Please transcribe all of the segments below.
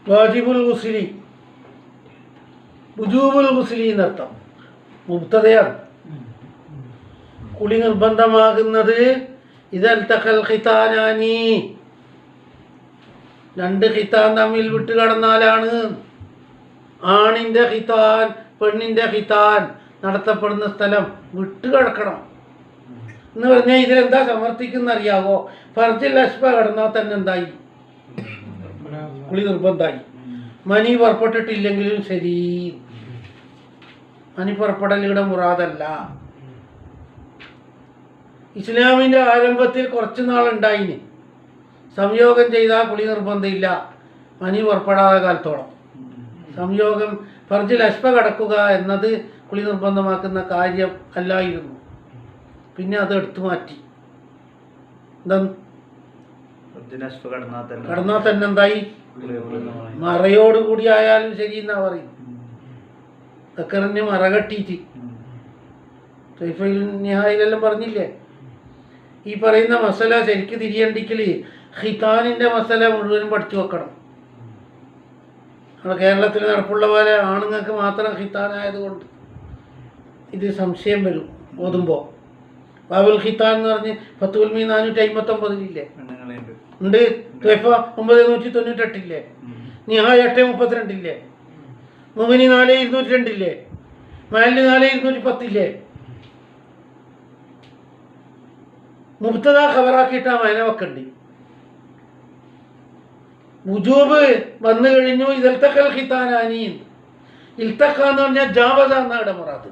വാജിബുൽ ഗുസ്ലി, വുജൂബുൽ ഗുസ്ലി എന്നർത്ഥം. മുബ്തദയാണ്. കുളി നിർബന്ധമാകുന്നത് ഇദൽതഖൽ ഖിതാനാനി, രണ്ട് ഖിതാൻ തമ്മിൽ വിട്ടുകടന്നാലാണ്. ആണിൻ്റെ ഖിതാൻ പെണ്ണിൻ്റെ ഖിതാൻ നടത്തപ്പെടുന്ന സ്ഥലം വിട്ടുകിടക്കണം എന്ന് പറഞ്ഞാൽ ഇതിലെന്താ സമർത്ഥിക്കുന്ന അറിയാവോ? ഫർജിൽ അഷ്ബ കടന്നാൽ തന്നെ എന്തായി? കുളി നിർബന്ധമായി. മനി പുറപ്പെട്ടിട്ടില്ലെങ്കിലും ശരി, മനി പുറപ്പെടലിയുടെ മുറാദല്ല. ഇസ്ലാമിൻ്റെ ആരംഭത്തിൽ കുറച്ച് നാളുണ്ടായിന് സംയോഗം ചെയ്താൽ കുളി നിർബന്ധമില്ല, മനി പുറപ്പെടാതെ കാലത്തോളം. സംയോഗം ഫർജിൽ അഷ്ബ കടക്കുക എന്നത് കുളി നിർബന്ധമാക്കുന്ന കാര്യം അല്ലായിരുന്നു. പിന്നെ അത് എടുത്തു മാറ്റി. എന്താ കടന്നാൽ തന്നെ എന്തായി? മറയോടുകൂടി ആയാലും ശരി എന്നാ പറയും. ദക്കറിന് മറ കെട്ടിയിട്ട് ന്യായിലെല്ലാം പറഞ്ഞില്ലേ? ഈ പറയുന്ന മസല ശരിക്ക് തിരിയണ്ടിക്കൽ ഖിതാനിൻ്റെ മസല മുഴുവനും പഠിച്ചു വെക്കണം. നമ്മുടെ കേരളത്തിൽ നടപ്പുള്ള പോലെ ആണുങ്ങൾക്ക് മാത്രം ഖിതാനായതുകൊണ്ട് ഇത് സംശയം വരും ഓതുമ്പോൾ. ബാബുൽ ഖിതാൻ എന്ന് പറഞ്ഞ് ഫത്തുൽ മീൻ 459 ഉണ്ട്, ത്വഫ 998 നിഹായ 832 മുഅ്മിനി 4202 മാലി 4210 മുബ്തദ ഖബറാക്കിയിട്ടാ മൈന വെക്കണ്ടി. വുജൂബ് വന്നു കഴിഞ്ഞു. ഇൽതഖൽ ഖിതാനാനി, ഇൽതഖ എന്ന് പറഞ്ഞാൽ ജാവസ എന്നാണ് മുറാദ്.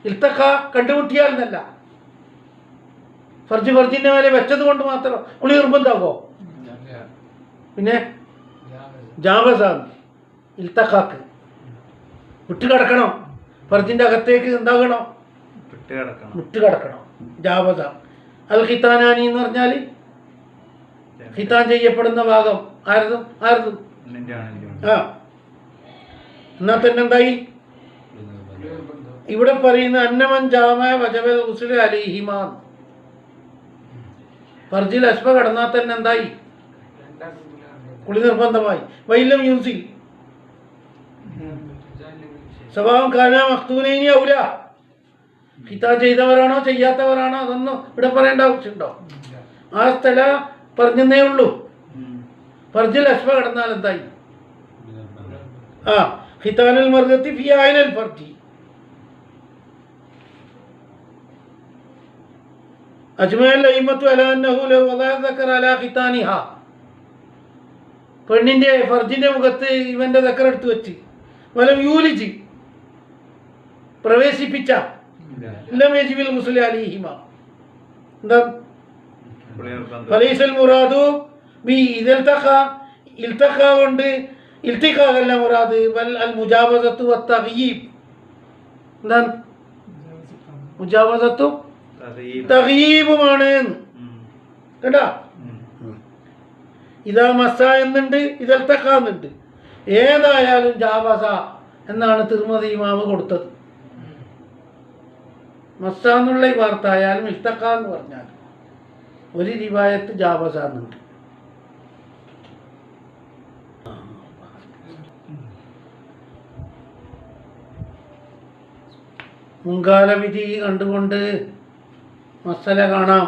ഇൽതഖ കണ്ടുമുട്ടിയാൽ എന്നല്ല. ഫർജിൻ്റെ മേലെ വെച്ചത് കൊണ്ട് മാത്രം കുളി നിർബന്ധമാകോ? പിന്നെ ജാവസ ഇൽതഖാക്ക് വിട്ടുകിടക്കണം. ഫർജിൻ്റെ അകത്തേക്ക് എന്താകണം? വിട്ടുകിടക്കണം. ജാവസ. അൽ ഖിതാനാനി എന്ന് പറഞ്ഞാൽ ഖിതാൻ ചെയ്യപ്പെടുന്ന ഭാഗം ആരതും ആ എന്നാൽ തന്നെ എന്തായി? ഇവിടെ പറയുന്ന അന്നമൻ ജാമ വജബൽ ഗുസ്ല അലൈഹിമാൻ, ഫർജിൽ അഷ്ബ കടന്നാൽ തന്നെ എന്തായി? കുളി നിർബന്ധമായി. വൈലം യൂസിൽ സ്വഭാവം കാന മഖ്തൂനൈനി ഔല, ഖിതാൻ ചെയ്തവരാണോ ചെയ്യാത്തവരാണോ അതൊന്നും ഇവിടെ പറയേണ്ട ആവശ്യമുണ്ടോ? ആ സ്ഥല പറഞ്ഞേ ഉള്ളൂ. ഫർജിൽ അഷ്ബ കടന്നാൽ എന്തായി? ആ ഖിതാനുൽ മർഅത്തി ഫി ഐനൽ ഫർജി. അജ്മഅൽ അയിമത്തു അലാ അന്നഹു ലൗ വദഅ ദക്കറ അലാ ഖിതാനിഹാ, പെണ്ണിന്റെ ഫർജിന്റെ മുഖത്ത് ഇവന്റെ ദക്കർ എടുത്തു വെച്ച് വലം യൂലിജി പ്രവേശിപ്പിച്ച ലം യജിബിൽ ഗുസ്ല അലൈഹിമാ. എന്താ ഫലൈസൽ മുറാദു ബി ഇൽതഖ, ഇൽതഖ കൊണ്ട് ഇൽതിഖാ അല്ല മുറാദ്, ബൽ അൽ മുജാവസത്തു വത്തഗ്യീബ്. എന്താ മുജാവസത്തു? തഗ്യീബുമാണ് കേട്ടാ. ഇതാ മസ എന്നുണ്ട്, ഇൽതഖ എന്നുണ്ട്. ഏതായാലും ജാവസ എന്നാണ് തിർമദി ഇമാമ് കൊടുത്തത്. മസ എന്നുള്ള ഈ വാർത്ത ആയാലും ഇൽതഖ എന്ന് പറഞ്ഞാൽ ഒരു റിവായത്ത് ജാവസ എന്നുണ്ട്. മുൻകാല വിധി കണ്ടുകൊണ്ട് മസല കാണാം.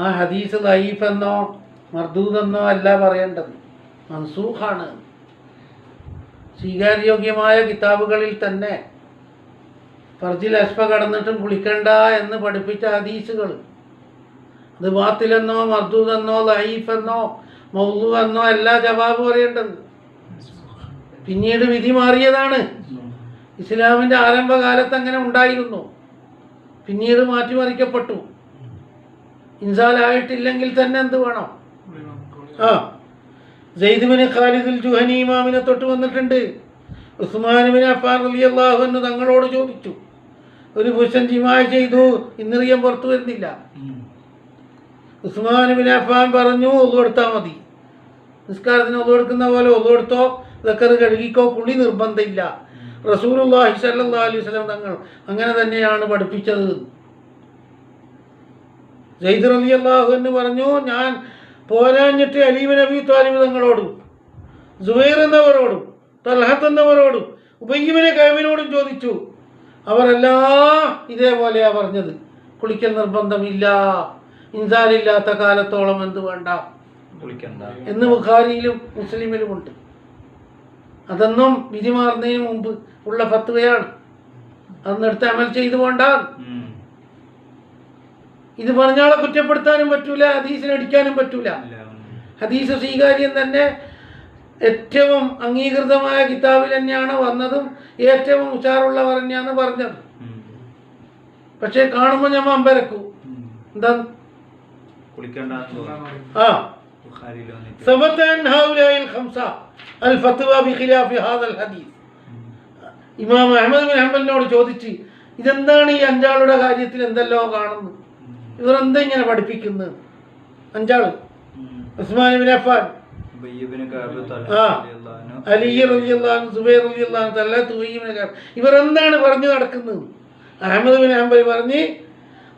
ആ ഹദീസ് ദഈഫ് എന്നോ മർദൂദെന്നോ അല്ല പറയേണ്ടത്, മൻസൂഖാണ്. സ്വീകാര്യോഗ്യമായ കിതാബുകളിൽ തന്നെ ഫർജിൽ അഷ്ബ കടന്നിട്ടും കുളിക്കണ്ട എന്ന് പഠിപ്പിച്ച ഹദീസുകൾ അത് ബാത്തിലെന്നോ മർദൂദെന്നോ ദഈഫെന്നോ മൗദൂഅെന്നോ അല്ല ജവാബ് പറയേണ്ടത്. പിന്നീട് വിധി മാറിയതാണ്. ഇസ്ലാമിൻ്റെ ആരംഭകാലത്ത് അങ്ങനെ ഉണ്ടായിരുന്നു, പിന്നീട് മാറ്റിമറിക്കപ്പെട്ടു. ഇൻസാലായിട്ടില്ലെങ്കിൽ തന്നെ എന്ത് വേണം? ആ സെയ്ദ് ബിൻ ഖാലിദുൽ ജുഹനി ഇമാമിനെ തൊട്ട് വന്നിട്ടുണ്ട്. ഉസ്മാൻ ബിൻ അഫ്ഫാൻ റളിയല്ലാഹു അൻഹു തങ്ങളോട് ചോദിച്ചു, ഒരു പുരുഷൻ ജിമാഅ് ചെയ്തു, ഇന്ദ്രിയം പുറത്തു വരുന്നില്ല. ഉസ്മാൻ ബിൻ അഫ്ഫാൻ പറഞ്ഞു, ഒളു എടുത്താൽ മതി. നിസ്കാരത്തിന് ഒളു എടുക്കുന്ന പോലെ ഒളു എടുത്തോ, ദക്കർ കഴുകിക്കോ, കുളി നിർബന്ധമില്ല. റസൂലുള്ളാഹി സ്വല്ലല്ലാഹു അലൈഹി വസല്ലം തങ്ങൾ അങ്ങനെ തന്നെയാണ് പഠിപ്പിച്ചത്. സെയ്ദ് റളിയല്ലാഹു അൻഹു പറഞ്ഞു, ഞാൻ പോരാഞ്ഞിട്ട് അലി ബിൻ അബീ ത്വാലിബ് തങ്ങളോട് സുബൈർ എന്നവരോടും തൽഹത്ത് എന്നവരോടും ഉബയ്യ് ഇബ്നു കഅബിനോടും ചോദിച്ചു. അവരെല്ലാം ഇതേപോലെയാ പറഞ്ഞത്. കുളിക്കൽ നിർബന്ധമില്ല, ഇൻസാലില്ലാത്ത കാലത്തോളം എന്ത് വേണ്ട എന്ന് ബുഖാരിയിലും മുസ്ലിമിലുമുണ്ട്. അതൊന്നും വിധി മാറുന്നതിന് മുമ്പ് ഉള്ള ഫത്വയാണ്. അന്നെടുത്ത് അമൽ ചെയ്തു പോണ്ട. ഇത് പറഞ്ഞാളെ കുറ്റപ്പെടുത്താനും പറ്റൂല, ഹദീസിനടിക്കാനും പറ്റൂല. ഹദീസ് സ്വീകാര്യം തന്നെ ഏറ്റവും അംഗീകൃതമായ കിതാബിൽ തന്നെയാണ് വന്നതും ഏറ്റവും ഉഷാറുള്ളവർ തന്നെയാണ് പറഞ്ഞത്. പക്ഷെ കാണുമ്പോൾ ഞാൻ അമ്പരക്കൂ. എന്താ ഇമാം അഹ്മദ് ബിൻ ഹംബലിനോട് ചോദിച്ച്, ഇതെന്താണ് ഈ അഞ്ചാളുടെ കാര്യത്തിൽ എന്തെല്ലോ കാണുന്നു, ഇവരെന്താ ഇങ്ങനെ പഠിപ്പിക്കുന്നത്? അഞ്ചാള് ഉസ്മാൻ ഇബ്നു അഫ്ഫാൻ, അലി റളിയല്ലാഹു അൻഹു, സുബൈർ റളിയല്ലാഹു അൻഹു, തൽഹത്ത്, ഉബയ്യ് ഇബ്നു കഅബ്, ഇവരെന്താണ് പറഞ്ഞു നടക്കുന്നത്? അഹ്മദ് ബിൻ ഹംബൽ പറഞ്ഞ്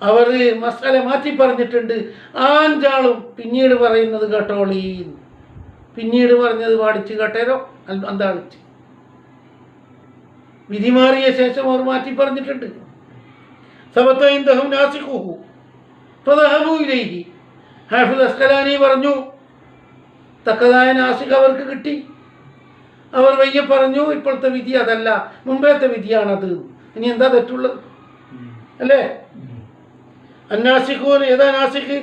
അവർ മസാല മാറ്റി പറഞ്ഞിട്ടുണ്ട്. ആ അഞ്ചാളും പിന്നീട് പറയുന്നത് കേട്ടോളീ, പിന്നീട് പറഞ്ഞത് പാടിച്ച് കേട്ടേരോ അന്താളിച്ച്. വിധി മാറിയ ശേഷം അവർ മാറ്റി പറഞ്ഞിട്ടുണ്ട്. ഹാഫിദ് അസ്കലാനി പറഞ്ഞു, തക്കതായ നാസിഖ് അവർക്ക് കിട്ടി. അവർ വയ്യ പറഞ്ഞു, ഇപ്പോഴത്തെ വിധി അതല്ല, മുമ്പത്തെ വിധിയാണത്. ഇനി എന്താ തെറ്റുള്ളത്? അല്ലേ? അന്നാസിഖൂൻ, ഏതാ നാസിഖ്?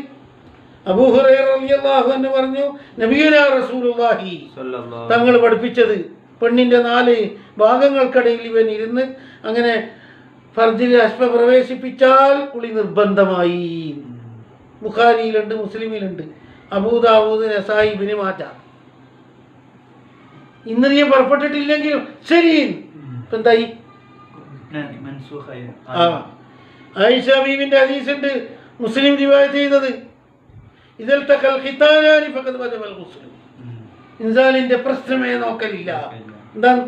അബൂ ഹുറൈറ റളിയല്ലാഹു അൻഹു പറഞ്ഞു, നബിയുനാ റസൂലുള്ളാഹി തങ്ങൾ പഠിപ്പിച്ചത് പെണ്ണിന്റെ 4 ഭാഗങ്ങൾക്കിടയിൽ ഇവൻ ഇരുന്ന് അങ്ങനെ ഫർജിൽ അശ്വ പ്രവേശിപ്പിച്ചാൽ കുളി നിർബന്ധമായി. ബുഖാരിയിലുണ്ട്, മുസ്ലിമിലുണ്ട്, അബൂദാവൂദ്, നസായി, ഇബ്നു മാജ. ഇന്ന് നീ പുറപ്പെട്ടിട്ടില്ലെങ്കിലും ശരി. ഇപ്പൊ എന്തായി? ആയിഷ ബീവിന്റെ ഹദീസുണ്ട്, മുസ്ലിം റിവായത്ത് ചെയ്തത്. ഇതിൽ തക്കൽ ഖിതാനാനി ഫഖദ് വജബൽ ഗുസ്ൽ. ഇൻസാലിന്റെ പ്രശ്നമേ നോക്കലില്ല. എന്താണ്?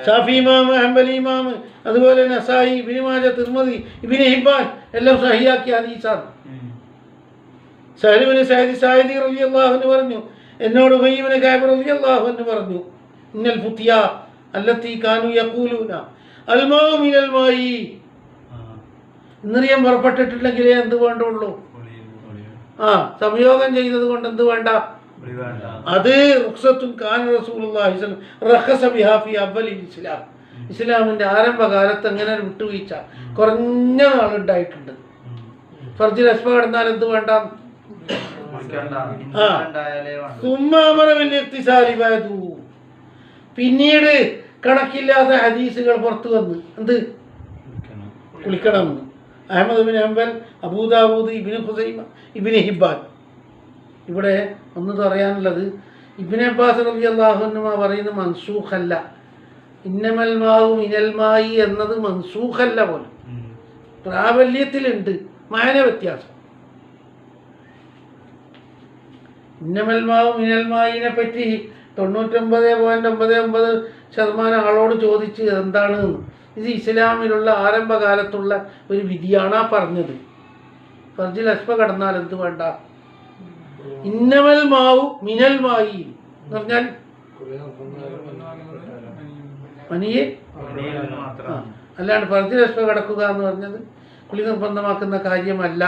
ഷാഫി ഇമാം, ഹംബലി ഇമാം, അതുപോലെ നസായി, ഇബ്നു മാജ, തിർമിദി, ഇബ്നു ഹിബ്ബാൻ എല്ലാം സഹിയാക്കിയ ഹദീസാണ്. സഹൽ ഇബ്നു സഈദ് സായിദി റളിയല്ലാഹു അൻഹു പറഞ്ഞു, എന്നോട് ഉബയ്യ് ഇബ്നു കഅബ് റളിയല്ലാഹു അൻഹു പറഞ്ഞു, ഇന്നൽ ഫുതിയ അല്ലത്തി കാനു യഖൂലൂന അൽമാഉ മിനൽ മായി. ഇന്നറിയാൻ പുറപ്പെട്ടിട്ടില്ലെങ്കിലേ എന്ത് വേണ്ടുള്ളൂ? സംയോഗം ചെയ്തത് കൊണ്ട് എന്ത് വേണ്ട? അത് റുഖ്സത്തുൻ കാന റസൂലുള്ളാഹി റഖസ ബിഹാ ഫി അവ്വലിൽ ഇസ്ലാം. ഇസ്ലാമിന്റെ ആരംഭകാലത്ത് അങ്ങനെ ഒരു വിട്ടുവീഴ്ച കുറഞ്ഞ നാളുണ്ടായിട്ടുണ്ട്. ഫർജിൽ അസ്ഫ കടന്നാൽ എന്ത് വേണ്ട? പിന്നീട് കണക്കില്ലാത്ത ഹദീസുകൾ പുറത്തു വന്ന് എന്ത് കുളിക്കണമെന്ന്. Ahmad bin Hanbal, Abu Dawud, Ibn Khuzaymah, Ibn Hibban. ഇവിടെ ഒന്ന് പറയാനുള്ളത്, ഇബ്നു അബ്ബാസ് റളിയല്ലാഹു അൻഹു പറയുന്നത് മൻസൂഖല്ല. ഇന്നമൽ മാഉ മിനൽ മായി എന്നത് മൻസൂഖല്ല പോലും, പ്രാബല്യത്തിലുണ്ട്, മാന വ്യത്യാസം. ഇന്നമൽ മാഉ മിനൽ മായിനെ പറ്റി 99.99% ആളോട് ചോദിച്ച് എന്താണ് ഇത് ഇസ്ലാമിലുള്ള ആരംഭകാലത്തുള്ള ഒരു വിധിയാണാ പറഞ്ഞത്. ഫർജിൽ അസ്ഫ കടന്നാൽ എന്ത് വേണ്ട? ഇന്നമൽ മാവു മിനൽ മായി എന്ന് പറഞ്ഞാൽ മനിയെ അല്ലാണ്ട് ഫർജിൽ അസ്ഫ കടക്കുക എന്ന് പറഞ്ഞത് കുളി നിർബന്ധമാക്കുന്ന കാര്യമല്ല.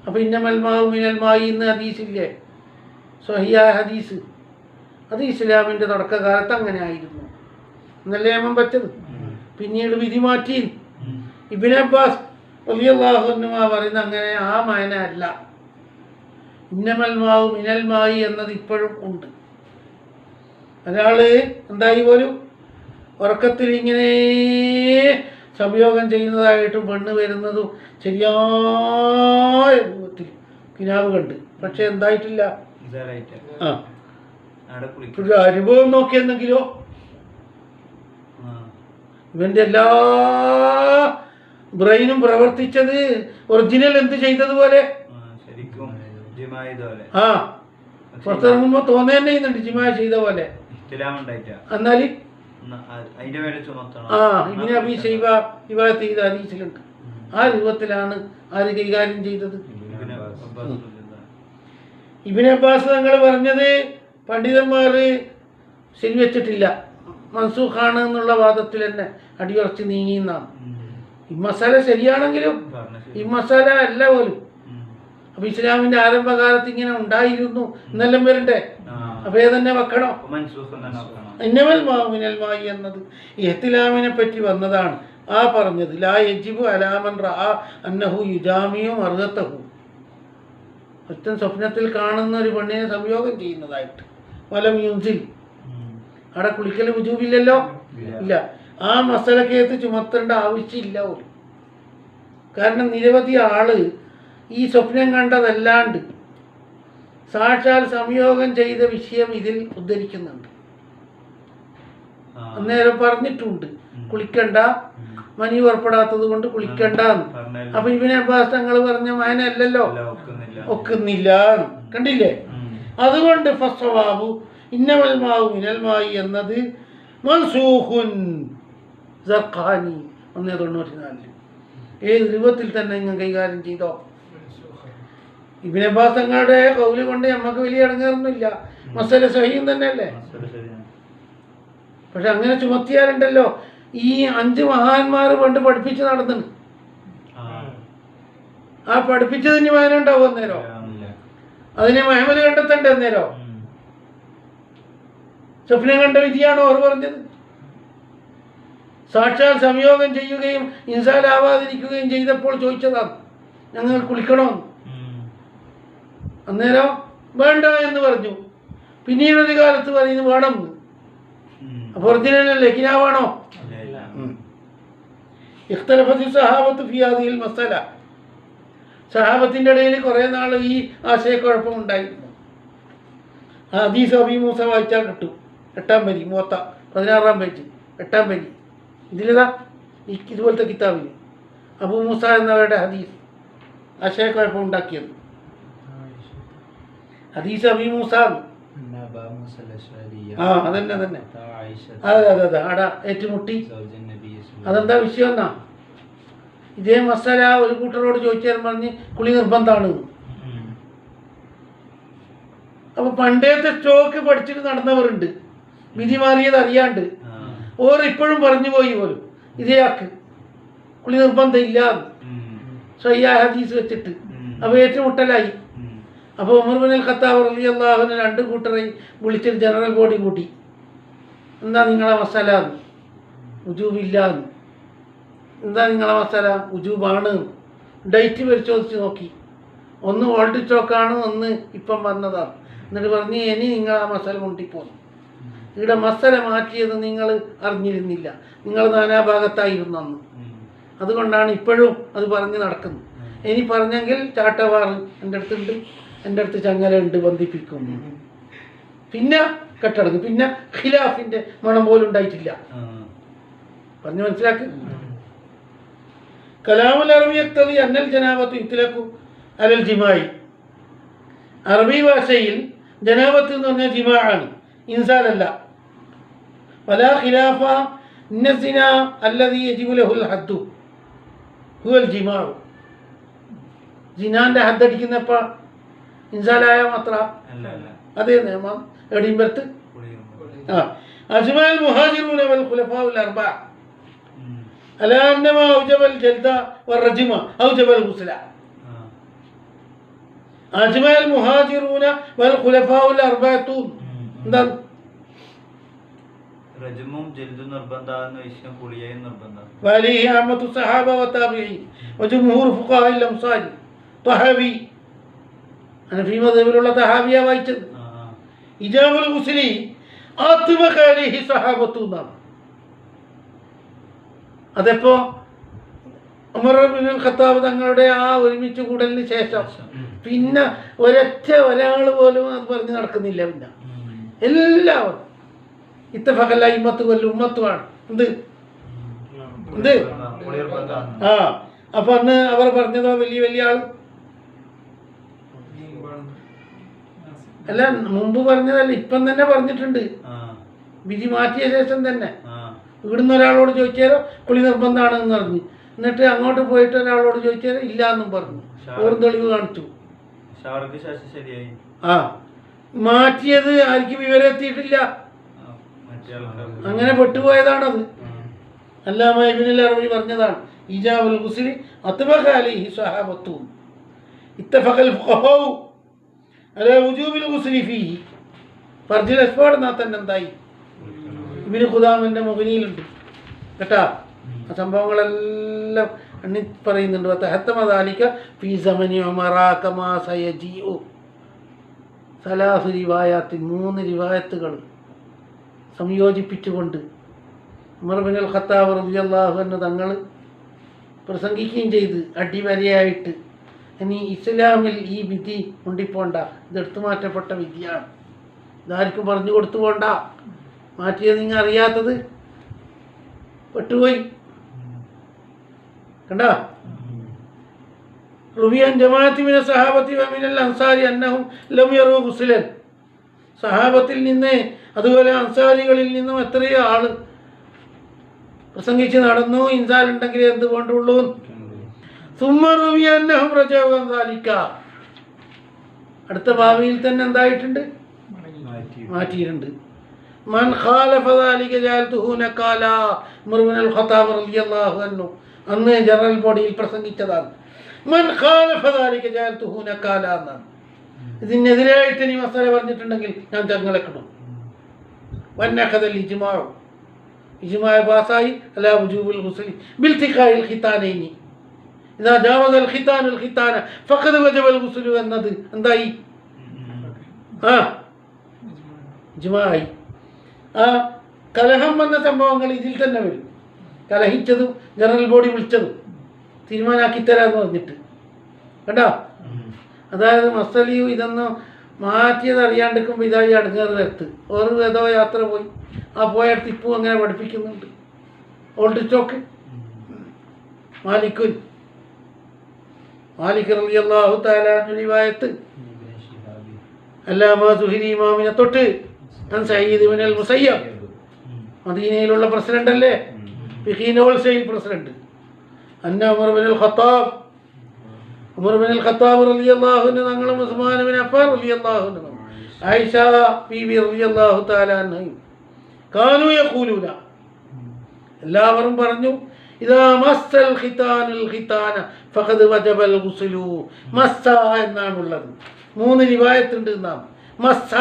അപ്പൊ ഇന്നമൽ മാവു മിനൽ മായി എന്ന് ഹദീസില്ലേ, സ്വഹിയായ ഹദീസ്, അത് ഇസ്ലാമിന്റെ തുടക്കകാലത്ത് അങ്ങനെ ആയിരുന്നു എന്നല്ലേ നിയമം പറ്റത്. പിന്നീട് വിധി മാറ്റി. ഇബ്നു അബ്ബാസ് റളിയല്ലാഹു അൻഹു പറയുന്ന അങ്ങനെ ആ മാന അല്ല. ഇന്നമൽ മാവു മിനൽ മായി എന്നത് ഇപ്പോഴും ഉണ്ട്. ഒരാള് എന്തായി പോലും ഉറക്കത്തിൽ ഇങ്ങനെ സംയോഗം ചെയ്യുന്നതായിട്ടും പെണ്ണ് വരുന്നതും ശരിയായ രൂപത്തിൽ കിനാവ് കണ്ട്, പക്ഷെ എന്തായിട്ടില്ല. ഒരു അനുഭവം നോക്കിയെന്നെങ്കിലോ ഇവന്റെ എല്ലാ ബ്രെയിനും പ്രവർത്തിച്ചത് ഒറിജിനൽ എന്ത് ചെയ്തതുപോലെ. പുറത്തിറങ്ങുമ്പോ തോന്നേ ചെയ്യുന്നുണ്ട് ജിമാ ചെയ്ത പോലെ. എന്നാല് ഇബ്നു അബീ ശൈബ റിവായത്ത് ചെയ്ത ഹദീസിലുണ്ട്. ആ രൂപത്തിലാണ് ആര് കൈകാര്യം ചെയ്തത്? ഇബ്നു അബ്ബാസ് തങ്ങൾ പറഞ്ഞത് പണ്ഡിതന്മാർ ശരിവെച്ചിട്ടില്ല, മൻസൂഖാണ് എന്നുള്ള വാദത്തിൽ തന്നെ അടിയുറച്ച് നീങ്ങിയെന്നാണ്. ഈ മസാല ശരിയാണെങ്കിലും ഈ മസാല അല്ല പോലും. അപ്പൊ ഇസ്ലാമിന്റെ ആരംഭകാലത്ത് ഇങ്ങനെ ഉണ്ടായിരുന്നു എന്നെല്ലാം വരണ്ടേ? അപ്പൊ ഏതന്നെ വെക്കണം? ഇന്നമൽ മാഉ മിനൽ മായി എന്നത് ഇഹ്തിലാമിനെ പറ്റി വന്നതാണ്. ആ പറഞ്ഞത് ലാ യജിബു അലാ മൻ റഅ അന്നഹു യുജാമിഉ മർദതഹു, ഒറ്റൻ സ്വപ്നത്തിൽ കാണുന്ന ഒരു പെണ്ണിനെ സംയോഗം ചെയ്യുന്നതായിട്ട് വലം യുൻസിൽ, അവിടെ കുളിക്കൽ വുജൂബില്ലല്ലോ, ഇല്ല. ആ മസലക്കേത്ത് ചുമത്തേണ്ട ആവശ്യമില്ല പോലും. കാരണം നിരവധി ആള് ഈ സ്വപ്നം കണ്ടതല്ലാണ്ട് സാക്ഷാൽ സംയോഗം ചെയ്ത വിഷയം ഇതിൽ ഉദ്ധരിക്കുന്നുണ്ട്. അന്നേരം പറഞ്ഞിട്ടുണ്ട് കുളിക്കണ്ട, മനി പുറപ്പെടാത്തത് കൊണ്ട് കുളിക്കണ്ടെന്ന്. അപ്പൊ ഇബ്നു അബ്ബാസ് തങ്ങൾ പറഞ്ഞ മാനല്ലല്ലോ, ഒക്കുന്നില്ല, കണ്ടില്ലേ? അതുകൊണ്ട് ഫസ്സവാബു ഇന്നമൽ മാഉ മിനൽ മായി എന്നത് മൻസൂഖുൻ സഖാനി 194 ഏത് രൂപത്തിൽ തന്നെ നിങ്ങൾ കൈകാര്യം ചെയ്തോ. ഇബ്നു അബ്ബാസ് തങ്ങളുടെ കൗല് കൊണ്ട് നമുക്ക് വലിയ ഇടങ്ങേറൊന്നുമില്ല, മസല സഹീഹ് തന്നെയല്ലേ. പക്ഷെ അങ്ങനെ ചുമത്തിയാലുണ്ടല്ലോ, ഈ 5 മഹാന്മാർ പണ്ട് പഠിപ്പിച്ച് നടന്നു, ആ പഠിപ്പിച്ചതിന് വായനുണ്ടാവും അന്നേരോ? അതിന് മഹമല് കണ്ടെത്തണ്ടേ അന്നേരോ? സ്വപ്നം കണ്ട വിധിയാണോ അവർ പറഞ്ഞത്? സാക്ഷാൽ സംയോഗം ചെയ്യുകയും ഇൻസാലാവാതിരിക്കുകയും ചെയ്തപ്പോൾ ചോദിച്ചതാണ് ഞങ്ങൾ കുളിക്കണമെന്ന്. അന്നേരം വേണ്ട എന്ന് പറഞ്ഞു. പിന്നീടൊരു കാലത്ത് പറയുന്നത് വേണമെന്ന്. അപ്പൊ ഒറിജിനലല്ലേ, കിനാവാണോ? ഇഖ്തലഫത്തി സഹാബത്ത് ഫി ഹാദിഹിൽ മസല, സഹാബത്തിന്റെ ഇടയിൽ കുറെ നാൾ ഈ ആശയക്കുഴപ്പം ഉണ്ടായിരുന്നു. ഹദീസ് അബീ മൂസ വായിച്ചാൽ കിട്ടും, 8-ാം വരി, 16-ാം പേജ് 8-ാം വരി. ഇതിലിതാ ഇതുപോലത്തെ കിതാബിൽ അബൂ മൂസ എന്നവരുടെ ഹദീസ് ആശയക്കുഴപ്പം ഉണ്ടാക്കിയത്. ഹദീസ് അബീ മൂസ, അതന്നെ തന്നെ, അതെ അതെ അതെ, ആടാ ഏറ്റുമുട്ടി. അതെന്താ വിഷയം എന്നാ? ഇതേ മസാല ഒരു കൂട്ടരോട് ചോദിച്ചാൽ പറഞ്ഞ് കുളി നിർബന്ധമാണ്. അപ്പൊ പണ്ടത്തെ സ്റ്റോക്ക് പഠിച്ചിട്ട് നടന്നവരുണ്ട്, വിധി മാറിയത് അറിയാണ്ട്. ഓർ ഇപ്പോഴും പറഞ്ഞു പോയി പോലും ഇതേ ആക്ക് കുളി നിർബന്ധം ഇല്ല സ്വയ്യാ ഹദീസ് വെച്ചിട്ട്. അപ്പൊ ഏറ്റുമുട്ടലായി. അപ്പോൾ ഉമർ ഇബ്നുൽ ഖത്താബ് റളിയല്ലാഹു അൻഹു 2 കൂട്ടരെ വിളിച്ചിട്ട് ജനറൽ ബോഡി കൂട്ടി. എന്താ നിങ്ങളെ മസാല? ഉജൂബില്ല. എന്താ നിങ്ങളെ മസാല? ഉജൂബാണ്. ഡേറ്റ് പരിശോധിച്ച് നോക്കി, ഒന്ന് ഓൾഡ് സ്റ്റോക്കാണ്, ഒന്ന് ഇപ്പം വന്നതാണ്. എന്നിട്ട് പറഞ്ഞ് ഇനി നിങ്ങൾ ആ മസാല കൊണ്ടിപ്പോന്നു. ഇവിടെ മസാല മാറ്റിയത് നിങ്ങൾ അറിഞ്ഞിരുന്നില്ല, നിങ്ങൾ നാനാഭാഗത്തായിരുന്നു അന്ന്. അതുകൊണ്ടാണ് ഇപ്പോഴും അത് പറഞ്ഞ് നടക്കുന്നത്. ഇനി പറഞ്ഞെങ്കിൽ ചാട്ടവാറ് എൻ്റെ അടുത്തുണ്ട്, എൻ്റെ അടുത്ത് ചങ്ങല ഉണ്ട്, ബന്ധിപ്പിക്കും. പിന്നെ കെട്ടടങ്ങും, പിന്നെ ഖിലാഫിൻ്റെ മണം പോലും ഉണ്ടായിട്ടില്ല. പറഞ്ഞ് മനസ്സിലാക്ക്. കലാമുൽ അറബി യഖ്തദി അന്നൽ ജനാബത്തു യുത്ലഖു അലൽ ജിമായി. അറബി ഭാഷയിൽ ജനാബത്ത് എന്ന് പറഞ്ഞാൽ ജിമാ ആണ്, ഇൻസാലല്ല. വലാ ഖിലാഫ ഇന്ന സിന അല്ലദി യജിബു ലഹുൽ ഹദ്ദു ഹുവൽ ജിമാഉ. ജിനാന്റെ ഹദ്ദടിക്കുന്നപ്പ ഇൻസാലായ മാത്ര അതേ നിയമം എവിടെയും വരത്ത്. അജ്മഅൽ മുഹാജിറൂന വൽ ഖുലഫാഉൽ അർബഅ അലാ അന്നമാ ഔജബൽ ജൽദ വറജ്മ ഔജബൽ ഗുസ്ല. അജ്മഅൽ മുഹാജിറൂന വൽ ഖുലഫാഉൽ അർബഅത്തു എന്താണ്? റജ്മും ജൽദും നിർബന്ധമാണ്, വിഷയം കുളിയയും നിർബന്ധമാണ്. വലിഹി അഹ്മദു സഹാബ വതാബിഈൻ വജംഹൂർ ഫുഖഹാഇൽ അംസാരി തഹാവി. ഹനഫി മദ്ഹബിലുള്ള തഹാവിയ വായിച്ചത്. ഇജാബുൽ ഗുസ്ലി ആത്മക അലൈഹി സഹാബത്തു എന്നാണ്. അതെപ്പോ ഉമർ ഇബ്നുൽ ഖത്താബ് തങ്ങളുടെ ആ ഒരുമിച്ച് കൂടലിന് ശേഷം പിന്നെ ഒരാൾ പോലും അത് പറഞ്ഞ് നടക്കുന്നില്ല. പിന്നെ എല്ലാവരും ഇത്തഫഖൽ അഇമ്മത്തു വൽ ഉമ്മത്തുമാണ്. എന്ത് എന്ത് ആ അപ്പൊ അന്ന് അവർ പറഞ്ഞതോ വലിയ വലിയ ആൾ അല്ല, മുമ്പ് പറഞ്ഞതല്ല, ഇപ്പം തന്നെ പറഞ്ഞിട്ടുണ്ട്. വിധി മാറ്റിയ ശേഷം തന്നെ ഇവിടുന്ന് ഒരാളോട് ചോദിച്ചാലോ കുളി നിർബന്ധമാണെന്ന് പറഞ്ഞു. എന്നിട്ട് അങ്ങോട്ട് പോയിട്ട് ഒരാളോട് ചോദിച്ചാലോ ഇല്ല എന്നും പറഞ്ഞു. ഓരോ തെളിവ് കാണിച്ചു. ആ മാറ്റിയത് ആർക്ക് വിവരം എത്തിയിട്ടില്ല, മറ്റേ ആൾക്കാർ അങ്ങനെ പെട്ടുപോയതാണത്. അല്ലാമ ഇബ്നുൽ അറബി പറഞ്ഞതാണ് ഇജാബുൽ ഗുസ്ലി അത്ബഖ അലൈഹി സ്വഹാബത്തു ഇത്തഫഖൽ ഫുഖഹാഉ അലാ വുജൂബിൽ ഗുസ്ലി ഫീഹി. ഫർജിൽ അസ്വാദ് എന്നാ തന്നെ എന്തായി ഇബ്നു ഖുദാമന്റെ മുഗ്നിയിലുണ്ട് കേട്ടാ. ആ സംഭവങ്ങളെല്ലാം എണ്ണി പറയുന്നുണ്ട്. വതഹത്തമ ദാലിക ഫീ സമനി ഉമറ കമാ സയജീഉ. സലാസ് റിവായാത്തിൽ 3 റിവായത്തുകൾ സംയോജിപ്പിച്ചുകൊണ്ട് ഉമർ ഇബ്നുൽ ഖത്താബ് റളിയല്ലാഹു അൻഹു തങ്ങൾ പ്രസംഗിക്കുകയും ചെയ്ത് അടിവരയായിട്ട്, ഇനി ഇസ്ലാമിൽ ഈ വിധി കൊണ്ടിപ്പോണ്ട, ഇതെടുത്തു മാറ്റപ്പെട്ട വിധിയാണ്, ഇതാർക്കും പറഞ്ഞു കൊടുത്തു പോണ്ട, മാറ്റിയത് നിങ്ങൾ അറിയാത്തത് പെട്ടുപോയി കണ്ട. റുബിയൻ ജമാഅത്തി മിന സഹാബത്തി വ മിനൽ അൻസാരി അന്നഹും ലം യറൂ ഗുസ്ലൻ. സഹാബത്തിൽ നിന്ന് അതുപോലെ അൻസാരികളിൽ നിന്നും എത്രയോ ആള് പ്രസംഗിച്ച് നടന്നു ഇൻസാൽ ഉണ്ടെങ്കിൽ എന്ത് കൊണ്ടുള്ളൂ. സുമ്മ റുബിയ അന്നഹും റജഉ അൻ ദാലിക. അടുത്ത ഭാവിയിൽ തന്നെ എന്തായിട്ടുണ്ട്, മാറ്റിയിട്ടുണ്ട്. മൻ ഖാലഫ ദാലിക ജഅൽതുഹു നകാല. ഉമർ ഇബ്നുൽ ഖത്താബ് റളിയല്ലാഹു അൻഹു അന്ന് ജനറൽ ബോഡിയിൽ പ്രസംഗിച്ചതാണ്. മൻ ഖാലഫ ദാലിക ജഅൽതുഹു നകാല എന്നാണ്. ഇതിനെതിരായിട്ട് ഇനി മസാല പറഞ്ഞിട്ടുണ്ടെങ്കിൽ ഞാൻ ചങ്ങലക്കിടും. വന്നഖദൽ ഇജ്മാഉ. ഇജ്മാ പാസായി അലാ വുജൂബുൽ ഗുസ്ലി ബിൽതിഖാഇൽ ഖിതാനൈനി ഇദാ ജാവസൽ ഖിതാനുൽ ഖിതാന ഫഖദ് വജബൽ ഗുസ്ലു എന്നത് എന്തായി, ആ ഇജ്മാഅി. ആ കലഹം വന്ന സംഭവങ്ങൾ ഇതിൽ തന്നെ വരും. കലഹിച്ചതും ജനറൽ ബോഡി വിളിച്ചതും തീരുമാനാക്കി തരാമെന്ന് പറഞ്ഞിട്ട് കേട്ടോ. അതായത് മസലിയും ഇതൊന്നും മാറ്റിയത് അറിയാണ്ടിരിക്കുമ്പോൾ ഇതായി അടങ്ങാറ് വരത്ത്. ഒരു ഏതോ യാത്ര പോയി, ആ പോയടുത്ത് ഇപ്പോൾ അങ്ങനെ പഠിപ്പിക്കുന്നുണ്ട്. ഓൾഡ് സ്റ്റോക്ക് മാലിക് റളിയല്ലാഹു തആല അൻഹു റിവായത്ത് അല്ലാമ സുഹരി ഇമാമിനെ തൊട്ട് അൻ സയ്യിദ് ഇബ്നുൽ മുസയ്യബ്, മദീനയിലുള്ള പ്രസിഡന്റ് അല്ലേ, ഫിഖീ ഹോൾസെയിൽ പ്രസിഡന്റ്, അന്ന ഉമർ ഇബ്നുൽ ഖത്താബ് റളിയല്ലാഹു അൻഹു തങ്ങളും ഉസ്മാൻ ഇബ്നു അഫ്ഫാൻ റളിയല്ലാഹു അൻഹു ആയിഷ ബീബി റളിയല്ലാഹു തആല അൻഹ കാനു യഖൂലൂന, എല്ലാവരും പറഞ്ഞു ഇദാ മസ്സൽ ഖിതാനുൽ ഖിതാന ഫഖദ് വജബൽ ഗുസ്ലു. മസ്സ എന്നാണുള്ളത്, 3 റിവായത്തുണ്ട് എന്നാണ്. മസ്സ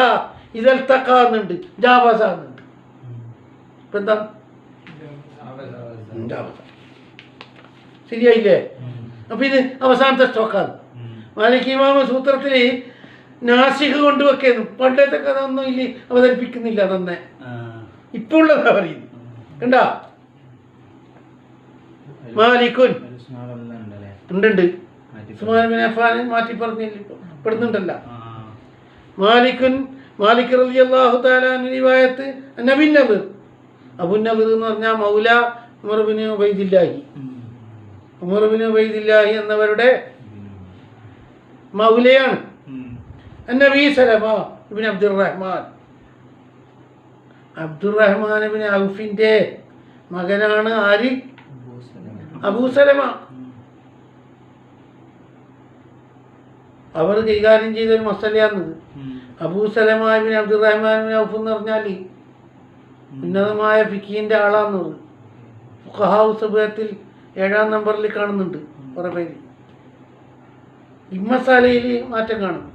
ഇദൽ തഖാന്നുണ്ട്, ജാവസ എന്നുണ്ട്. ഇപ്പം എന്താ ജാവസ ശരിയായില്ലേ? അപ്പം ഇത് അവസാനത്തെ സ്റ്റോക്കാണ്. മാലിക് ഇമാം സൂത്രത്തിൽ നാസിഖ് കൊണ്ടുവെക്കുന്നു. പണ്ടത്തെ കഥ ഒന്നും ഇല്ല, അവതരിപ്പിക്കുന്നില്ല. തന്നെ ഇപ്പോൾ ഉള്ളതാ പറയുന്നു കണ്ടാ. മാലിക്കുൻ ഉണ്ട്, ഉസ്മാൻ ബിൻ അഫ്ഫാൻ മാറ്റി പെടുന്നുണ്ടല്ല. മാലിക് റളിയല്ലാഹു തആല അൻഹു റിവായത്ത് നബി നബർ അബുന്നബർ എന്ന് പറഞ്ഞാൽ മൗല ഉമർ ബിൻ ഉബൈദില്ലാഹി എന്നവരുടെ മൗലയാണ്. നബി സലമ ഇബ്നു അബ്ദുറഹ്മാൻ ഇബ്നു ഔഫിന്റെ മകനാണ് ആര്? അബൂ സലമ. അവർ കൈകാര്യം ചെയ്തൊരു മസലയാണത്. അബൂ സലമ ഇബ്നു അബ്ദുറഹ്മാൻ ഇബ്നു ഔഫ് എന്ന് പറഞ്ഞാൽ ഉന്നതമായ ഫിഖീന്റെ ആളാണെന്നത് ഫുഖഹാ സബഅത്തിൽ 7-ാം നമ്പറിൽ കാണുന്നുണ്ട് കുറേ പേര്. ഇമ്മസാലയിൽ മാറ്റം കാണും.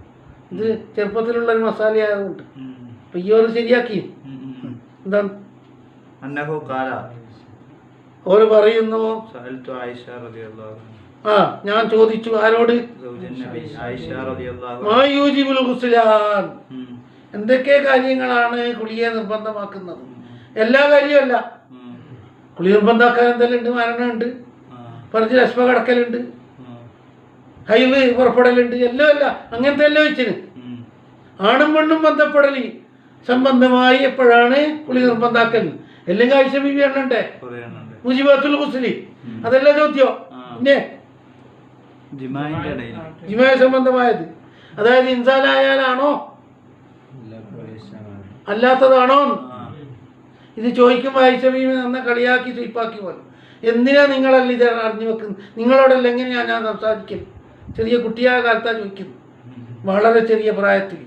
ഇത് ചെറുപ്പത്തിലുള്ളൊരു മസാലയായതുകൊണ്ട് അപ്പം ഈ ഒരു ശരിയാക്കി. എന്താണ് ഓര് പറയുന്നു, ആ ഞാൻ ചോദിച്ചു ആരോട്? എന്തൊക്കെ കാര്യങ്ങളാണ് കുളിയെ നിർബന്ധമാക്കുന്നത്? എല്ലാ കാര്യമല്ല. കുളി നിർബന്ധമാക്കാൻ എന്തെല്ലാം ഉണ്ട്? മരണമുണ്ട്, പറഞ്ഞ് രശ്മ കടക്കലുണ്ട്, ഹൈവ് പുറപ്പെടലുണ്ട്, എല്ലാം അല്ല അങ്ങനത്തെ എല്ലാം വെച്ചിന്. ആണും പെണ്ണും ബന്ധപ്പെടൽ സംബന്ധമായി എപ്പോഴാണ് കുളി നിർബന്ധാക്കൽ? അല്ലെങ്കിൽ ആയിഷ ബീവി എണ്ണണ്ടേ മുജിബത്തുൽ ഗുസ്ലി, അതല്ല ചോദ്യം. പിന്നെ ജിമായ സംബന്ധമായത്, അതായത് ഇൻസാലായാലാണോ അല്ലാത്തതാണോ? ഇത് ചോദിക്കുമ്പോൾ ആയിഷ ബീവി നന്ന കളിയാക്കി സ്വീപ്പാക്കി പോലെ. എന്തിനാ നിങ്ങളല്ല ഇത് അറിഞ്ഞു വെക്കുന്നത്? നിങ്ങളോടല്ല എങ്ങനെയാണ് ഞാൻ സംസാരിക്കുന്നത്? ചെറിയ കുട്ടിയായ കാലത്താണ് ചോദിക്കുന്നത്, വളരെ ചെറിയ പ്രായത്തിൽ.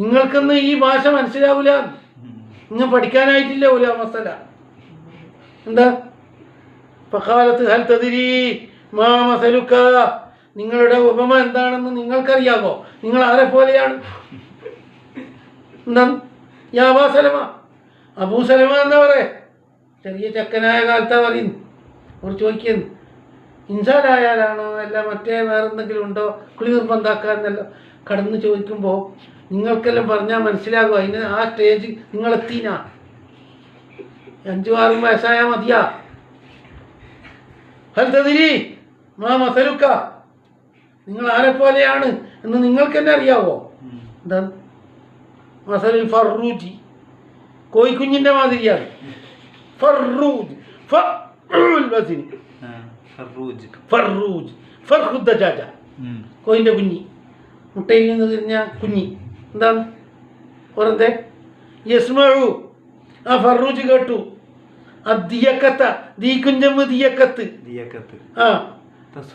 നിങ്ങൾക്കൊന്നും ഈ ഭാഷ മനസ്സിലാവില്ല, നിങ്ങൾ പഠിക്കാനായിട്ടില്ല ഒരു മസല. എന്താ ഫഖാലത്ത് ഹൽ തദ്രി മാ മസലുക, നിങ്ങളുടെ ഉപമ എന്താണെന്ന് നിങ്ങൾക്കറിയാമോ? നിങ്ങൾ ആരെ പോലെയാണ്? എന്താണ് യാ അബാ സലമ, അബൂ സലമ എന്താ പറയാ? ചെറിയ ചെക്കനായ കാലത്താ പറയുന്നു. അവർ ചോദിക്കുന്നു ഇൻസാനായാലാണോ അല്ല മറ്റേ വേറെ എന്തെങ്കിലും ഉണ്ടോ, കുളി നിർബന്ധാക്കാന്നല്ല കടന്ന് ചോദിക്കുമ്പോൾ നിങ്ങൾക്കെല്ലാം പറഞ്ഞാൽ മനസ്സിലാകുമോ? അതിന് ആ സ്റ്റേജ് നിങ്ങളെത്തീനാ? 5-6 വയസ്സായാൽ മതിയാ? ഹൽ തദ്രി മാ മസലുക, നിങ്ങൾ ആരെ പോലെയാണ് എന്ന് നിങ്ങൾക്ക് തന്നെ അറിയാവോ? എന്താണ് മസലുൽ ഫറൂജി, കോഴിക്കുഞ്ഞിൻ്റെ മാതിരിയാണ്. ഫറൂജ് ഫറൂജ് ഫർഖുദ്ദജാജ, കോയിൻ്റെ കുഞ്ഞി, മുട്ടയിൽ നിന്ന് തിരിഞ്ഞ കുഞ്ഞി. എന്താണ് ഓരെന്തേ യസ്മഉ, ആ ഫറൂജ് കേട്ടു. ദിയക്കത്ത, ദീക്കുഞ്ചമ്മ് ദിയക്കത്ത്, ആ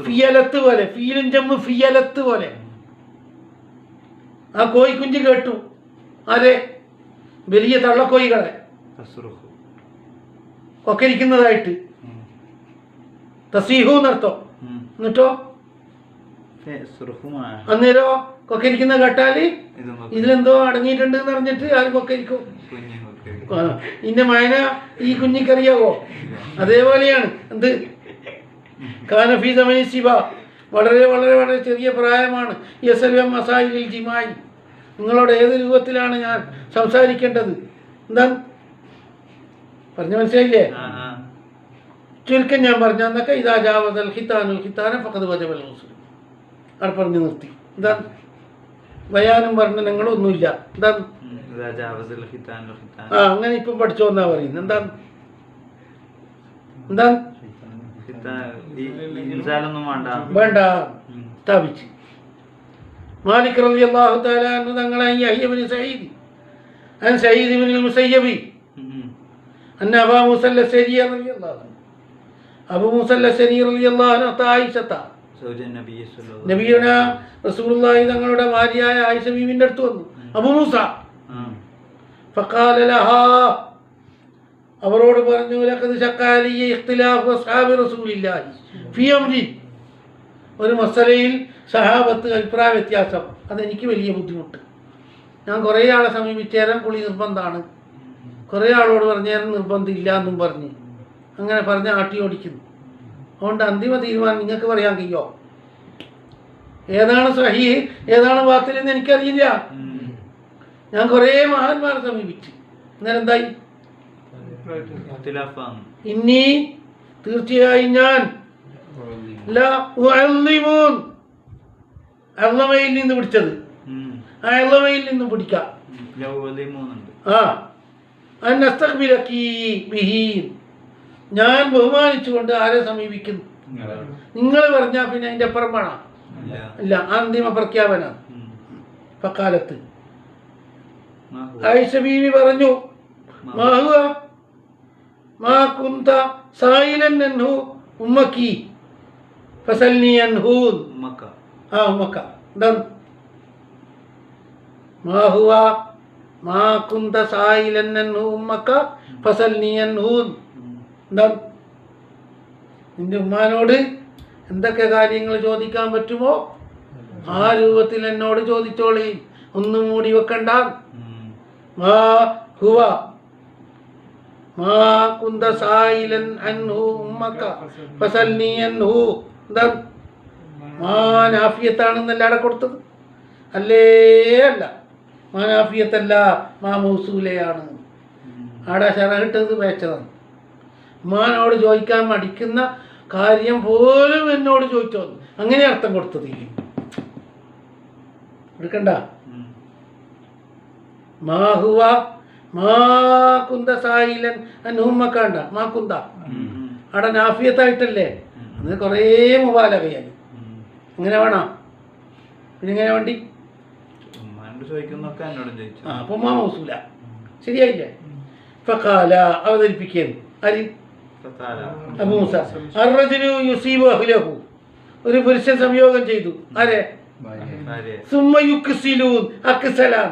ഫിയലത്ത് പോലെ, ഫീലും ജമ്മ് ഫിയലത്ത് പോലെ. ആ കോഴിക്കുഞ്ഞ് കേട്ടു. അതെ, വലിയ തള്ളക്കോഴികളെ ഒക്കെ ഇരിക്കുന്നതായിട്ട് തസീഹു എന്നർത്ഥം. എന്നിട്ടോ അന്നേരോ കൊക്കരിക്കുന്ന കേട്ടാല് ഇതിലെന്തോ അടങ്ങിയിട്ടുണ്ട് എന്ന് പറഞ്ഞിട്ട് ആരും കൊക്കരിക്കും. ഇന്റെ മയന ഈ കുഞ്ഞിക്കറിയാവോ? അതേപോലെയാണ്. എന്ത് കാനഫി സമനി ശിവ, വളരെ വളരെ വളരെ ചെറിയ പ്രായമാണ്. യസൽവം മസായിലിൽ ജിമായി, നിങ്ങളോട് ഏത് രൂപത്തിലാണ് ഞാൻ സംസാരിക്കേണ്ടത്? എന്താ പറഞ്ഞു മനസ്സിലായില്ലേ? ചുരുക്കം ഞാൻ പറഞ്ഞു എന്നൊക്കെ ഇതാ ജാവസൽ ഖിത്താനുൽ ഖിത്താന ഫഖദ് വജബൽ ഗുസ്ൽ അവിടെ പറഞ്ഞു നിർത്തി. എന്താ ബയാനും വർണ്ണനങ്ങളും ഒന്നുമില്ല. എന്താ അങ്ങനെ ഇപ്പം പഠിച്ചോ എന്നാ പറയുന്നത്. എന്താ എന്താ വേണ്ട സ്ഥാപിച്ച്. മാലിക് റളിയല്ലാഹു തആല അൻഹു തങ്ങളെ യഹ്യ ഇബ്നു സഈദ് അൻ സഈദ് ഇബ്നുൽ മുസയ്യബി അന്ന അബൂ മൂസ അൽ-അശ്അരി റളിയല്ലാഹു അൻഹു, അബൂ മൂസ അൽ-അശ്അരി റളിയല്ലാഹു അൻഹു ആയിഷത നബിയുന റസൂലുള്ളാഹി തങ്ങളുടെ ഭാര്യയായ ആയിഷ ബീവിന്റെ അടുത്ത് വന്നു. അബൂ മൂസ ഫഖാല ലഹാ, അവരോട് പറഞ്ഞു ലഖദ് ശഖാലി ഇഖ്തിലാഫു അസ്ഹാബി റസൂലില്ലാഹി ഫീ അംരി, ഒരു മസലയിൽ സഹാബത്ത് അഭിപ്രായ വ്യത്യാസം, അതെനിക്ക് വലിയ ബുദ്ധിമുട്ട്. ഞാൻ കുറേ ആളെ സമീപിച്ചേരാൻ കുളി നിർബന്ധമാണ്, കുറേ ആളോട് പറഞ്ഞേരാൻ നിർബന്ധമില്ല എന്നും പറഞ്ഞ് അങ്ങനെ പറഞ്ഞ് ആട്ടി ഓടിക്കുന്നു. അതുകൊണ്ട് അന്തിമ തീരുമാനം നിങ്ങൾക്ക് പറയാൻ കഴിയോ? ഏതാണ് സഹീഹ് ഏതാണ് ബാത്തിൽ എന്ന് എനിക്കറിയില്ല. ഞാൻ കുറേ മഹാന്മാരെ സമീപിച്ചു. അന്നേരം എന്തായി? ഇനി തീർച്ചയായും ഞാൻ അള്ളമയിൽ നിന്ന് പിടിച്ചത്, ആ അള്ളമയിൽ നിന്നും പിടിക്കാം. ഞാൻ ബഹുമാനിച്ചുകൊണ്ട് ആരെ സമീപിക്കുന്നു? നിങ്ങൾ പറഞ്ഞാൽ പിന്നെ അതിന്റെ അപ്പുറം വേണം. ഇല്ല, അന്തിമ പ്രഖ്യാപന. ഫഖാലത്ത് ആയിഷ ബീവി പറഞ്ഞു മാഹുവ മാ കുന്ത സായിലൻ അൻഹു ഉമ്മക്കി ഫസൽനി അൻഹു. ഉമ്മക്ക എന്താണ്? മാഹുവ മാ കുന്ത സായിലൻ അൻഹു ഉമ്മക്ക ഫസൽനി അൻഹു. എന്താണ്? നിന്റെ ഉമ്മാനോട് എന്തൊക്കെ കാര്യങ്ങൾ ചോദിക്കാൻ പറ്റുമോ ആ രൂപത്തിൽ എന്നോട് ചോദിച്ചോളി, ഒന്നും മൂടി വെക്കണ്ട. മാ ഹുവ മാ കുന്ത സായിലൻ അൻഹു ഉമ്മക്ക ഫസൽനി അൻഹു. എന്താണ്? മാ നാഫിയത്താണെന്നല്ല അവിടെ കൊടുത്തത്, അല്ലേ? അല്ല, മാ നാഫിയത്തല്ല, മാ മൗസൂലയാണ്. ആടെ ശറഹിട്ടത് വെച്ചതാണ്. ഉമ്മാനോട് ചോദിക്കാൻ മടിക്കുന്ന കാര്യം പോലും എന്നോട് ചോദിച്ചോ, അങ്ങനെ അർത്ഥം കൊടുത്തത്. എടുക്കണ്ട. മാഹുവ മാ കുന്ത സായിലൻ അൻഹുമ്മക്കണ്ട, മാ കുന്ത അവിടെ നാഫിയത്തായിട്ടല്ലേ, അന്ന് കുറേ മുബാലകയായി. അങ്ങനെ വേണോ? പിന്നെ എങ്ങനെ വേണ്ടി? അപ്പൊ മാ മൗസൂല ശരിയായില്ലേ? ഫഖാല അവതരിപ്പിക്കുന്നു. ആര്? അബൂ മൂസ. അർറജുലു യുസീബു അഹ്ലഹു, ഒരു പുരുഷൻ സംയോഗം ചെയ്തു. ആരെ? സുമ്മ യുക്സിലൂൻ അക്സലാൻ,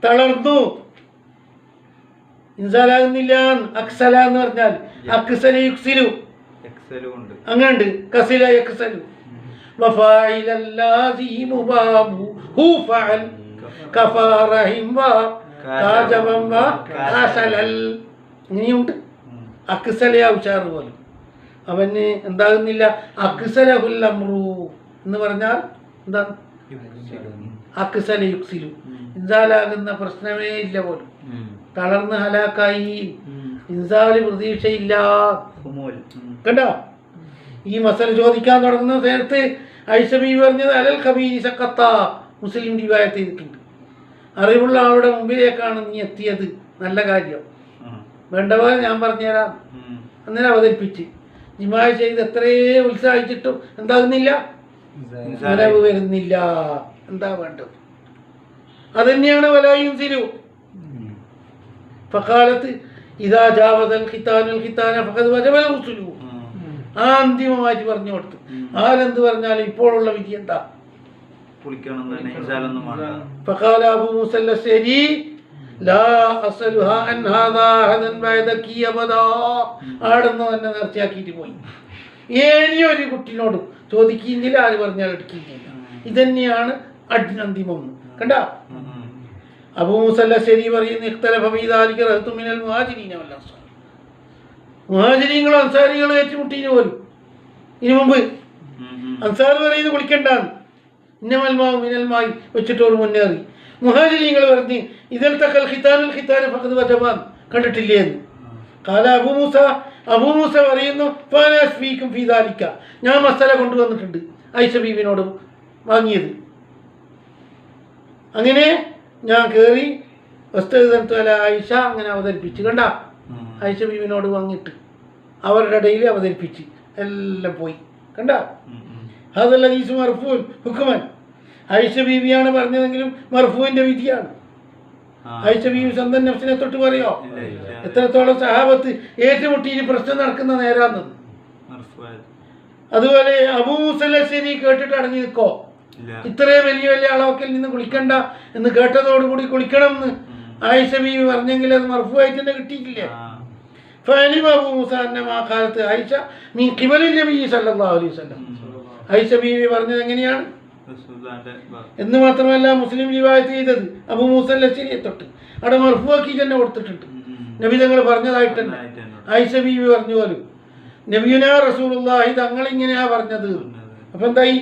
തളർന്നു. ഇൻസാലാകുന്നില്ല. അക്സല എന്ന് പറഞ്ഞാൽ അക്സല യുക്സിലു എക്സലും ഉണ്ട്. അങ്ങനുണ്ട്. കസില യക്സലു വഫായിലൽ ലാസിമു ബാബു ഹു ഫഅൽ കഫറഹിം വ കാജബം വ കാസലൽ. ഇങ്ങനെയുണ്ട്. അക്സലയ ഉച്ചാറ് പോലും. അവന് എന്താകുന്നില്ല. അക്സലഹുൽ അംറു എന്ന് പറഞ്ഞാൽ എന്താണ്? അക്സല യുക്സിലു. ഇൻസാലാകുന്ന പ്രശ്നമേ ഇല്ല പോലും. തളർന്ന് ഹലാക്കായി. ഇൻസാല് പ്രതീക്ഷയില്ല. കണ്ടോ? ഈ മസല ചോദിക്കാൻ തുടങ്ങുന്ന നേരത്ത് ആയിഷ ബീവി പറഞ്ഞത് അലൽ ഖബീരി സഖത്ത. മുസ്ലിം റിവായത്ത് ചെയ്തിട്ടുണ്ട്. അറിവുള്ള ആളുടെ മുമ്പിലേക്കാണ് നീ എത്തിയത്. നല്ല കാര്യം. വേണ്ട പോലെ ഞാൻ പറഞ്ഞുതരാം. അങ്ങനെ അവതരിപ്പിച്ച് ജിമാഅ് ചെയ്ത് എത്രയേ ഉത്സാഹിച്ചിട്ടും എന്താകുന്നില്ല, നനവ് വരുന്നില്ല. എന്താ വേണ്ടത്? അതന്നെയാണ് വലായും സിരു. ഫഖാലത്ത് ഇദാ ജാവസൽ ഖിതാനുൽ ഖിതാന ഫഖദ് വജബൽ ഉസ്ലു. ആ അന്തിമമായിട്ട് പറഞ്ഞു കൊടുത്തു. ആരെന്ത് പറഞ്ഞാലും ഇപ്പോഴുള്ള വിധി എന്താ? ഫഖാല അബൂ മൂസ അൽ-അശ്അരി ലാ അസ്അലുഹാ അൻ ഹാദാ ഹദൻ ബഅദകി അബദാ. ആടുന്ന് തന്നെ നേർച്ചയാക്കിയിട്ട് പോയി. ഏനിയൊരു കുട്ടിനോട് ചോദിക്കുകയില്ല, ആര് പറഞ്ഞാൽ എടുക്കുകയില്ല. ഇതന്നെയാണ് അന്തിമം. കണ്ട? അബൂ മൂസ അൽ-അശ്അരി പറയുന്നു ഇഖ്തലഫ ഫീ ദാലിക റഹ്തു മിനൽ മുഹാജിരീന വൽ അൻസാർ. മുഹാജിരീങ്ങളും അൻസാരികളും ഏറ്റുമുട്ടീന് പോലും. ഇതിനു മുമ്പ് അൻസാർ പറയുന്നത് കുളിക്കണ്ടാന്ന്. ഇന്നമൽ മാഉ മിനൽ മായി വെച്ചിട്ടോട് മുന്നേറി. മുഹാജിരീങ്ങൾ പറഞ്ഞ് ഇതിൽ തക്കൽ ഖിതാനുൽ ഖിതാന ഫഖദ് വജബാൻ. കണ്ടിട്ടില്ലേ എന്ന്. കാല അബൂ മൂസ പറയുന്നു ഫാനാസ്ഫീക്കും ഫീ ദാലിക. ഞാൻ മസല കൊണ്ടുവന്നിട്ടുണ്ട് ആയിഷ ബീവിനോട് വാങ്ങിയത്. അങ്ങനെ ഞാൻ കയറി ആയിഷ അങ്ങനെ അവതരിപ്പിച്ച്. കണ്ട? ആയിഷ ബീവിനോട് വാങ്ങിയിട്ട് അവരുടെ ഇടയിൽ അവതരിപ്പിച്ച് എല്ലാം പോയി. കണ്ട? ഹദൽ ഹദീസ് മർഫൂൻ ഹുക്മൻ. ആയിഷ ബീവിയാണ് പറഞ്ഞതെങ്കിലും മർഫൂവിന്റെ വിധിയാണ്. ആയിഷ ബീവി സ്വന്തം നഫ്സിനെ തൊട്ട് പറയോ? എത്രത്തോളം സഹാബത്ത് ഏറ്റുമുട്ടിയിൽ പ്രശ്നം നടക്കുന്ന നേരാന്നത്. അതുപോലെ അബൂ മൂസ അൽ-അശ്അരി കേട്ടിട്ട് അടങ്ങി നിൽക്കോ? ഇത്രയും വലിയ വലിയ അളവൊക്കെ നിന്ന് കുളിക്കണ്ട എന്ന് കേട്ടതോടുകൂടി കുളിക്കണം എന്ന് ആയിഷ ബീവി പറഞ്ഞെങ്കിൽ അത് മർഫൂആയിട്ട് തന്നെ കിട്ടിയിട്ടില്ലേ? ഫഅലിമ അബൂ മൂസ അന്നമാ ഖാലത്ത് ആയിഷ മിൻ ഖിബലിൻ നബി സല്ലല്ലാഹു അലൈഹി വസല്ലം. ആയിഷ ബീവി പറഞ്ഞത് എങ്ങനെയാണ് എന്ന് മാത്രമല്ല മുസ്ലിം റിവായത്ത് ചെയ്തത് അബൂ മൂസ അൽ-അശ്അരിയെ തൊട്ട് അവിടെ മർഫൂആക്കി തന്നെ കൊടുത്തിട്ടുണ്ട്. നബി തങ്ങൾ പറഞ്ഞതായിട്ട് തന്നെ ആയിഷ ബീവി പറഞ്ഞു പോലും നബിയുനാ റസൂലുള്ളാഹി തങ്ങൾ ഇങ്ങനെയാ പറഞ്ഞത്. അപ്പൊ എന്തായി?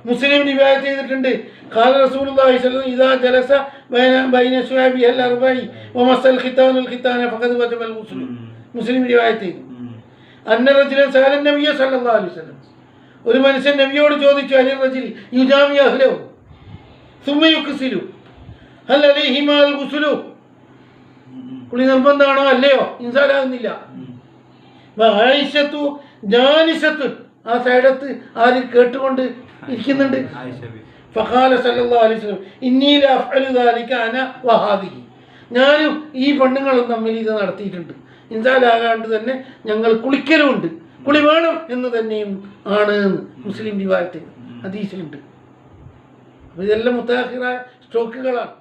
മുസ്ലിം റിവായത്ത് ചെയ്തിട്ടുണ്ട് ഖാല റസൂലുള്ളാഹി സ്വല്ലല്ലാഹു ഇദാ ജലസ ബൈന ശുഅബിഹി അൽ-അർബഇ വമസൽ ഖിതാനുൽ ഖിതാന ഫഖദ് വജബൽ ഗുസ്ൽ. മുസ്ലിം റിവായത്ത് ചെയ്തു. അന്ന റജുലൻ സഅല നബിയ സല്ലല്ലാഹു അലൈഹി വസല്ലം. ഒരു മനുഷ്യൻ നബിയോട് ചോദിച്ചു അനിൽ റജുലി യുജാമി അഹ്ലഹു സുമ്മ യുക്സിലു ഹൽ അലൈഹി മാൽ ഗുസ്ലു. കുളി നിർബന്ധമാണോ അല്ലയോ? ഇൻസാലാകുന്നില്ല. ആയിഷത്തു ജാലിസത്തു. ആ സൈഡത്ത് ആര് കേട്ടുകൊണ്ട് ഇരിക്കുന്നുണ്ട്? ഫഖാല സല്ലല്ലാഹു അലൈഹി വസല്ലം ഇന്നി ലഅഫ്അലു ദാലിക അന വഹാദിഹി. ഞാനും ഈ പെണ്ണുങ്ങളും തമ്മിൽ ഇത് നടത്തിയിട്ടുണ്ട്. ഇൻസാലാകാണ്ട് തന്നെ ഞങ്ങൾ കുളിക്കലുമുണ്ട്. കുളി വേണം എന്ന് തന്നെയും ആണ് മുസ്ലിം റിവായത്ത് ഹദീസിലുണ്ട്. അപ്പോൾ ഇതെല്ലാം മുത്തഅഖിറായ സ്റ്റോക്കുകളാണ്.